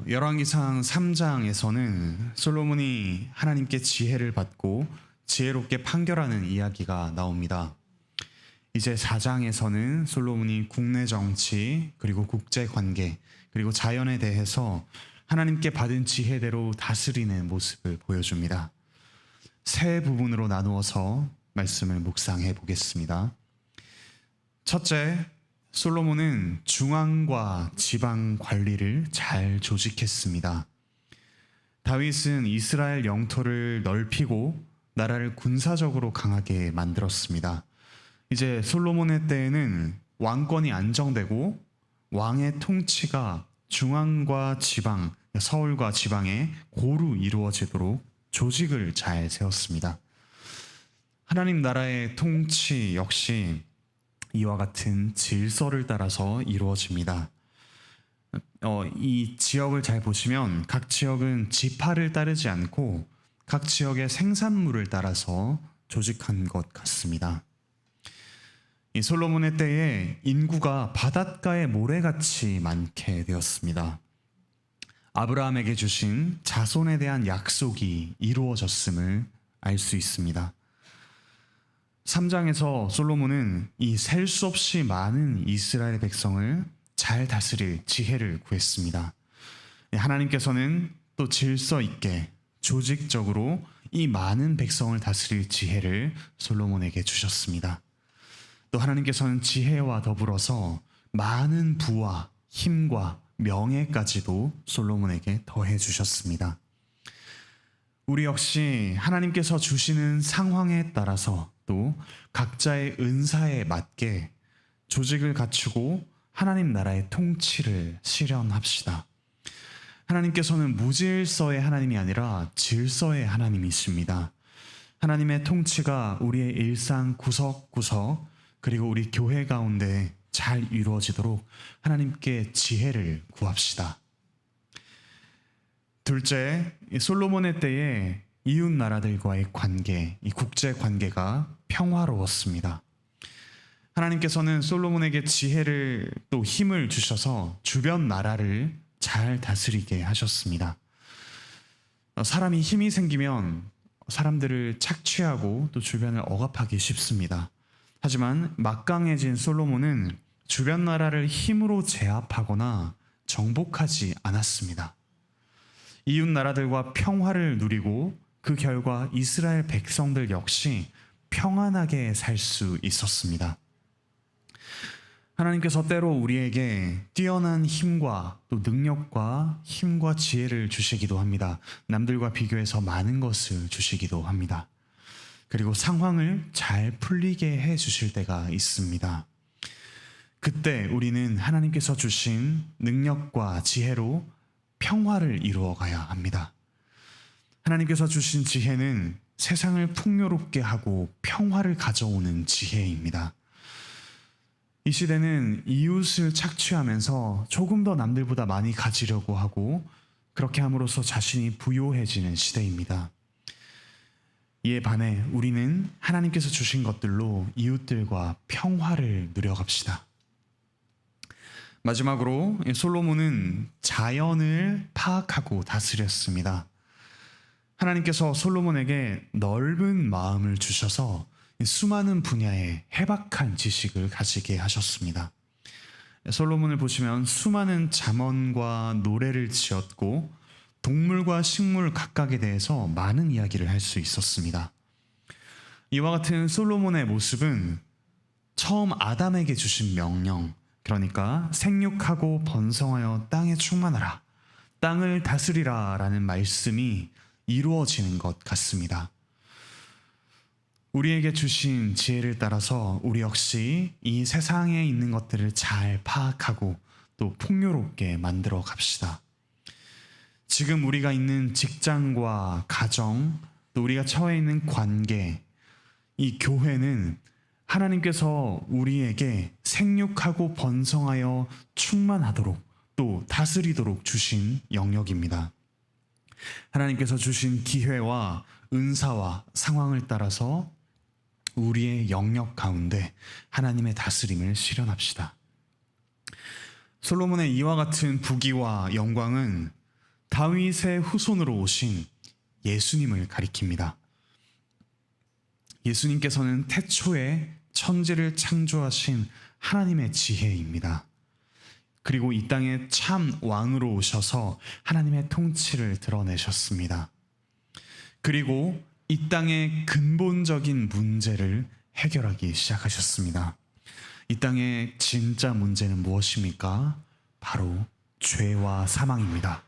열왕기상 3장에서는 솔로몬이 하나님께 지혜를 받고 지혜롭게 판결하는 이야기가 나옵니다. 이제 4장에서는 솔로몬이 국내 정치, 그리고 국제 관계, 그리고 자연에 대해서 하나님께 받은 지혜대로 다스리는 모습을 보여줍니다. 세 부분으로 나누어서 말씀을 묵상해 보겠습니다. 첫째, 솔로몬은 중앙과 지방 관리를 잘 조직했습니다. 다윗은 이스라엘 영토를 넓히고 나라를 군사적으로 강하게 만들었습니다. 이제 솔로몬의 때에는 왕권이 안정되고 왕의 통치가 중앙과 지방, 서울과 지방에 고루 이루어지도록 조직을 잘 세웠습니다. 하나님 나라의 통치 역시 이와 같은 질서를 따라서 이루어집니다. 이 지역을 잘 보시면 각 지역은 지파를 따르지 않고 각 지역의 생산물을 따라서 조직한 것 같습니다. 이 솔로몬의 때에 인구가 바닷가의 모래같이 많게 되었습니다. 아브라함에게 주신 자손에 대한 약속이 이루어졌음을 알 수 있습니다. 3장에서 솔로몬은 이 셀 수 없이 많은 이스라엘 백성을 잘 다스릴 지혜를 구했습니다. 하나님께서는 또 질서 있게 조직적으로 이 많은 백성을 다스릴 지혜를 솔로몬에게 주셨습니다. 또 하나님께서는 지혜와 더불어서 많은 부와 힘과 명예까지도 솔로몬에게 더해 주셨습니다. 우리 역시 하나님께서 주시는 상황에 따라서 또 각자의 은사에 맞게 조직을 갖추고 하나님 나라의 통치를 실현합시다. 하나님께서는 무질서의 하나님이 아니라 질서의 하나님이십니다. 하나님의 통치가 우리의 일상 구석구석 그리고 우리 교회 가운데 잘 이루어지도록 하나님께 지혜를 구합시다. 둘째, 솔로몬의 때에 이웃 나라들과의 관계, 이 국제 관계가 평화로웠습니다. 하나님께서는 솔로몬에게 지혜를 또 힘을 주셔서 주변 나라를 잘 다스리게 하셨습니다. 사람이 힘이 생기면 사람들을 착취하고 또 주변을 억압하기 쉽습니다. 하지만 막강해진 솔로몬은 주변 나라를 힘으로 제압하거나 정복하지 않았습니다. 이웃 나라들과 평화를 누리고 그 결과 이스라엘 백성들 역시 평안하게 살 수 있었습니다. 하나님께서 때로 우리에게 뛰어난 힘과 또 능력과 힘과 지혜를 주시기도 합니다. 남들과 비교해서 많은 것을 주시기도 합니다. 그리고 상황을 잘 풀리게 해 주실 때가 있습니다. 그때 우리는 하나님께서 주신 능력과 지혜로 평화를 이루어가야 합니다. 하나님께서 주신 지혜는 세상을 풍요롭게 하고 평화를 가져오는 지혜입니다. 이 시대는 이웃을 착취하면서 조금 더 남들보다 많이 가지려고 하고 그렇게 함으로써 자신이 부요해지는 시대입니다. 이에 반해 우리는 하나님께서 주신 것들로 이웃들과 평화를 누려갑시다. 마지막으로 솔로몬은 자연을 파악하고 다스렸습니다. 하나님께서 솔로몬에게 넓은 마음을 주셔서 수많은 분야의 해박한 지식을 가지게 하셨습니다. 솔로몬을 보시면 수많은 잠언과 노래를 지었고 동물과 식물 각각에 대해서 많은 이야기를 할 수 있었습니다. 이와 같은 솔로몬의 모습은 처음 아담에게 주신 명령, 그러니까 생육하고 번성하여 땅에 충만하라, 땅을 다스리라 라는 말씀이 이루어지는 것 같습니다. 우리에게 주신 지혜를 따라서 우리 역시 이 세상에 있는 것들을 잘 파악하고 또 풍요롭게 만들어 갑시다. 지금 우리가 있는 직장과 가정, 또 우리가 처해 있는 관계, 이 교회는 하나님께서 우리에게 생육하고 번성하여 충만하도록 또 다스리도록 주신 영역입니다. 하나님께서 주신 기회와 은사와 상황을 따라서 우리의 영역 가운데 하나님의 다스림을 실현합시다. 솔로몬의 이와 같은 부귀와 영광은 다윗의 후손으로 오신 예수님을 가리킵니다. 예수님께서는 태초에 천지를 창조하신 하나님의 지혜입니다. 그리고 이 땅에 참 왕으로 오셔서 하나님의 통치를 드러내셨습니다. 그리고 이 땅의 근본적인 문제를 해결하기 시작하셨습니다. 이 땅의 진짜 문제는 무엇입니까? 바로 죄와 사망입니다.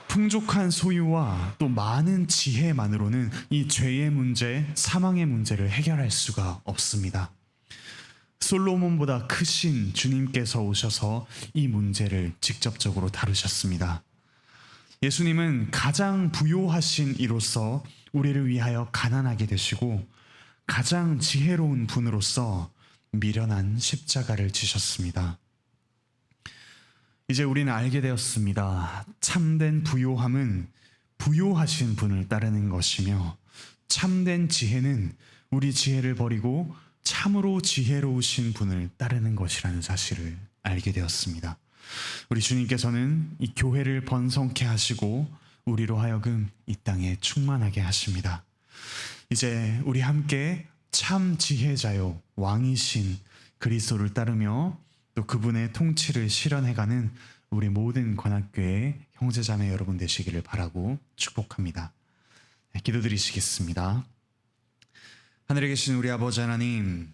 풍족한 소유와 또 많은 지혜만으로는 이 죄의 문제, 사망의 문제를 해결할 수가 없습니다. 솔로몬보다 크신 주님께서 오셔서 이 문제를 직접적으로 다루셨습니다. 예수님은 가장 부요하신 이로서 우리를 위하여 가난하게 되시고 가장 지혜로운 분으로서 미련한 십자가를 지셨습니다. 이제 우리는 알게 되었습니다. 참된 부요함은 부요하신 분을 따르는 것이며 참된 지혜는 우리 지혜를 버리고 참으로 지혜로우신 분을 따르는 것이라는 사실을 알게 되었습니다. 우리 주님께서는 이 교회를 번성케 하시고 우리로 하여금 이 땅에 충만하게 하십니다. 이제 우리 함께 참 지혜자요 왕이신 그리스도를 따르며 또 그분의 통치를 실현해가는 우리 모든 관악교회 형제자매 여러분 되시기를 바라고 축복합니다. 기도드리시겠습니다. 하늘에 계신 우리 아버지 하나님,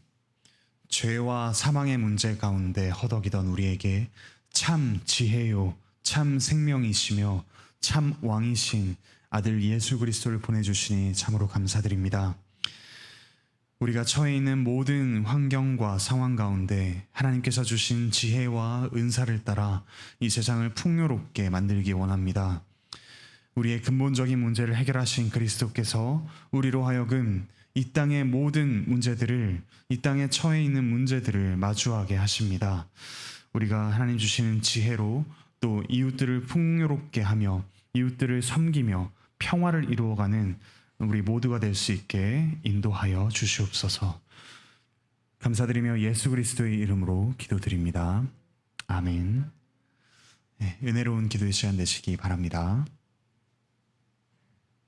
죄와 사망의 문제 가운데 허덕이던 우리에게 참 지혜요 참 생명이시며 참 왕이신 아들 예수 그리스도를 보내주시니 참으로 감사드립니다. 우리가 처해 있는 모든 환경과 상황 가운데 하나님께서 주신 지혜와 은사를 따라 이 세상을 풍요롭게 만들기 원합니다. 우리의 근본적인 문제를 해결하신 그리스도께서 우리로 하여금 이 땅의 모든 문제들을, 이 땅에 처해 있는 문제들을 마주하게 하십니다. 우리가 하나님 주시는 지혜로 또 이웃들을 풍요롭게 하며 이웃들을 섬기며 평화를 이루어가는 우리 모두가 될 수 있게 인도하여 주시옵소서. 감사드리며 예수 그리스도의 이름으로 기도드립니다. 아멘. 은혜로운 기도의 시간 되시기 바랍니다.